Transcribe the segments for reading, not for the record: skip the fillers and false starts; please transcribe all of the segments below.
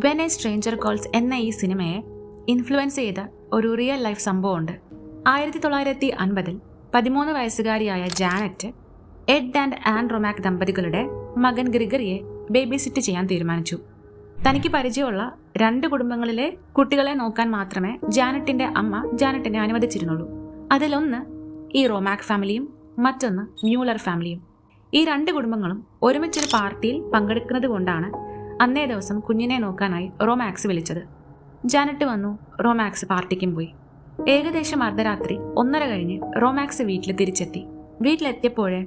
When A stranger calls എന്ന ഈ സിനിമയെ ഇൻഫ്ലുവൻസ് ചെയ്ത ഒരു റിയൽ ലൈഫ് സംഭവമുണ്ട്. 1950 13 വയസ്സുകാരിയായ ജാനറ്റ് എഡ് ആൻഡ് ആൻ റൊമാക് ദമ്പതികളുടെ മകൻ ഗ്രിഗറിയെ ബേബി സിറ്റ് ചെയ്യാൻ തീരുമാനിച്ചു. തനിക്ക് പരിചയമുള്ള 2 കുടുംബങ്ങളിലെ കുട്ടികളെ നോക്കാൻ മാത്രമേ ജാനറ്റിന്റെ അമ്മ ജാനറ്റിനെ അനുവദിച്ചിരുന്നുള്ളൂ. അതിലൊന്ന് ഈ റൊമാക് ഫാമിലിയും മറ്റൊന്ന് മ്യൂളർ ഫാമിലിയും. ഈ 2 കുടുംബങ്ങളും ഒരുമിച്ചൊരു പാർട്ടിയിൽ പങ്കെടുക്കുന്നത് കൊണ്ടാണ് അന്നേ ദിവസം കുഞ്ഞിനെ നോക്കാനായി റൊമാക്സ് വിളിച്ചത്. ജാനറ്റ് വന്നു, റൊമാക്സ് പാർട്ടിക്കും പോയി. ഏകദേശം അർദ്ധരാത്രി 1:30 കഴിഞ്ഞ് റൊമാക്സ് വീട്ടിൽ തിരിച്ചെത്തി. വീട്ടിലെത്തിയപ്പോഴേ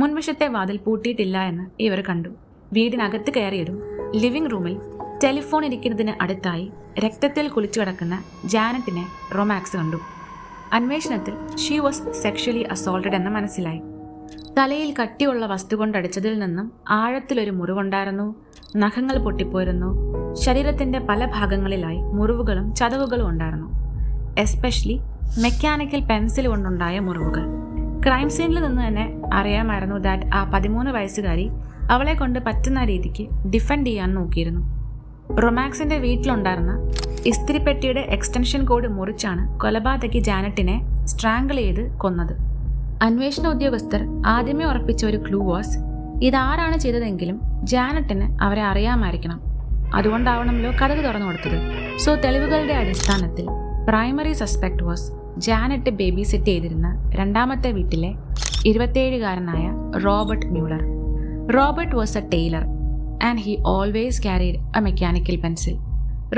മുൻവശത്തെ വാതിൽ പൂട്ടിയിട്ടില്ല എന്ന് ഇവർ കണ്ടു. വീടിനകത്ത് കയറിയതും ലിവിംഗ് റൂമിൽ ടെലിഫോൺ ഇരിക്കുന്നതിന് അടുത്തായി രക്തത്തിൽ കുളിച്ചു കിടക്കുന്ന ജാനറ്റിനെ റൊമാക്സ് കണ്ടു. അന്വേഷണത്തിൽ ഷീ വാസ് സെക്ഷലി അസോൾട്ടഡ് എന്ന് മനസ്സിലായി. തലയിൽ കട്ടിയുള്ള വസ്തു കൊണ്ടടിച്ചതിൽ നിന്നും ആഴത്തിലൊരു മുറിവുണ്ടായിരുന്നു. നഖങ്ങൾ പൊട്ടിപ്പോയിരുന്നു. ശരീരത്തിന്റെ പല ഭാഗങ്ങളിലായി മുറിവുകളും ചതവുകളും ഉണ്ടായിരുന്നു. എസ്പെഷ്യലി മെക്കാനിക്കൽ പെൻസിൽ കൊണ്ടുണ്ടായ മുറിവുകൾ. ക്രൈം സീനിൽ നിന്ന് തന്നെ അറിയാമായിരുന്നു ദാറ്റ് ആ 13 വയസ്സുകാരി അവളെ കൊണ്ട് പറ്റുന്ന രീതിക്ക് ഡിഫെൻഡ് ചെയ്യാൻ നോക്കിയിരുന്നു. റൊമാക്സിന്റെ വീട്ടിലുണ്ടായിരുന്ന ഇസ്തിരിപ്പെട്ടിയുടെ എക്സ്റ്റൻഷൻ കോഡ് മുറിച്ചാണ് കൊലപാതകി ജാനറ്റിനെ സ്ട്രാങ്കിൾ ചെയ്ത് കൊന്നത്. അന്വേഷണ ഉദ്യോഗസ്ഥർ ആദ്യമേ ഉറപ്പിച്ച ഒരു ക്ലൂ വാസ് ഇതാരാണ് ചെയ്തതെങ്കിലും ജാനറ്റിന് അവരെ അറിയാമായിരിക്കണം. അതുകൊണ്ടാവണമല്ലോ കഥക് തുറന്നു കൊടുത്തത്. സോ തെളിവുകളുടെ അടിസ്ഥാനത്തിൽ primary suspect was Janet babysit ചെയ്തിരുന്ന 2ാമത്തെ വീട്ടിലെ 27-കാരനായ Robert Mueller. Robert was a tailor and he always carried a mechanical pencil.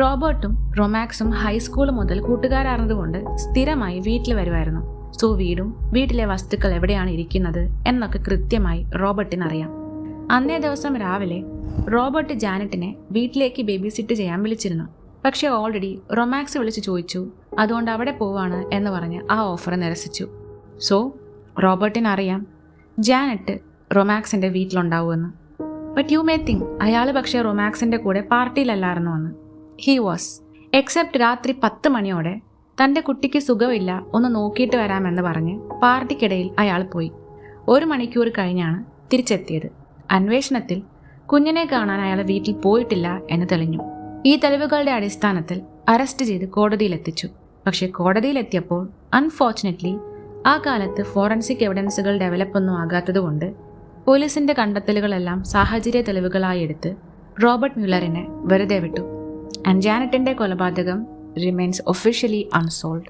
റോബർട്ടും റൊമാക്സും ഹൈസ്കൂൾ മുതൽ കൂട്ടുകാരായിരുന്നതുകൊണ്ട് സ്ഥിരമായി വീട്ടിൽ വരുമായിരുന്നു. സോ വീടും വീട്ടിലെ വസ്തുക്കൾ എവിടെയാണ് ഇരിക്കുന്നത് എന്നൊക്കെ കൃത്യമായി റോബർട്ടിനറിയാം. അന്നേ ദിവസം രാവിലെ റോബർട്ട് ജാനറ്റിനെ വീട്ടിലേക്ക് ബേബി സിറ്റ് ചെയ്യാൻ വിളിച്ചിരുന്നു. പക്ഷേ ഓൾറെഡി റൊമാക്സ് വിളിച്ച് ചോദിച്ചു. അതുകൊണ്ട് അവിടെ പോവാണ് എന്ന് പറഞ്ഞ് ആ ഓഫർ നിരസിച്ചു. സോ റോബർട്ടിനറിയാം ജാനറ്റ് റൊമാക്സിന്റെ വീട്ടിലുണ്ടാവുമെന്ന്. ബട്ട് യു മേ തിങ്ക് അയാൾ പക്ഷേ റൊമാക്സിന്റെ കൂടെ പാർട്ടിയിലല്ലായിരുന്നു എന്ന്. He was. എക്സെപ്റ്റ് രാത്രി 10 മണിയോടെ തൻ്റെ കുട്ടിക്ക് സുഖമില്ല, ഒന്ന് നോക്കിയിട്ട് വരാമെന്ന് പറഞ്ഞ് പാർട്ടിക്കിടയിൽ അയാൾ പോയി. 1 മണിക്കൂർ കഴിഞ്ഞാണ് തിരിച്ചെത്തിയത്. അന്വേഷണത്തിൽ കുഞ്ഞിനെ കാണാൻ അയാൾ വീട്ടിൽ പോയിട്ടില്ല എന്ന് തെളിഞ്ഞു. ഈ തെളിവുകളുടെ അടിസ്ഥാനത്തിൽ അറസ്റ്റ് ചെയ്ത് കോടതിയിലെത്തിച്ചു. പക്ഷേ കോടതിയിലെത്തിയപ്പോൾ അൺഫോർച്ചുനേറ്റ്ലി ആ കാലത്ത് ഫോറൻസിക് എവിഡൻസുകൾ ഡെവലപ്പൊന്നും ആകാത്തതുകൊണ്ട് പോലീസിന്റെ കണ്ടെത്തലുകളെല്ലാം സാഹചര്യ തെളിവുകളായി എടുത്ത് റോബർട്ട് മ്യൂളറിനെ വെറുതെ വിട്ടു. ആൻഡ് ജാനറ്റിന്റെ കൊലപാതകം remains officially unsolved.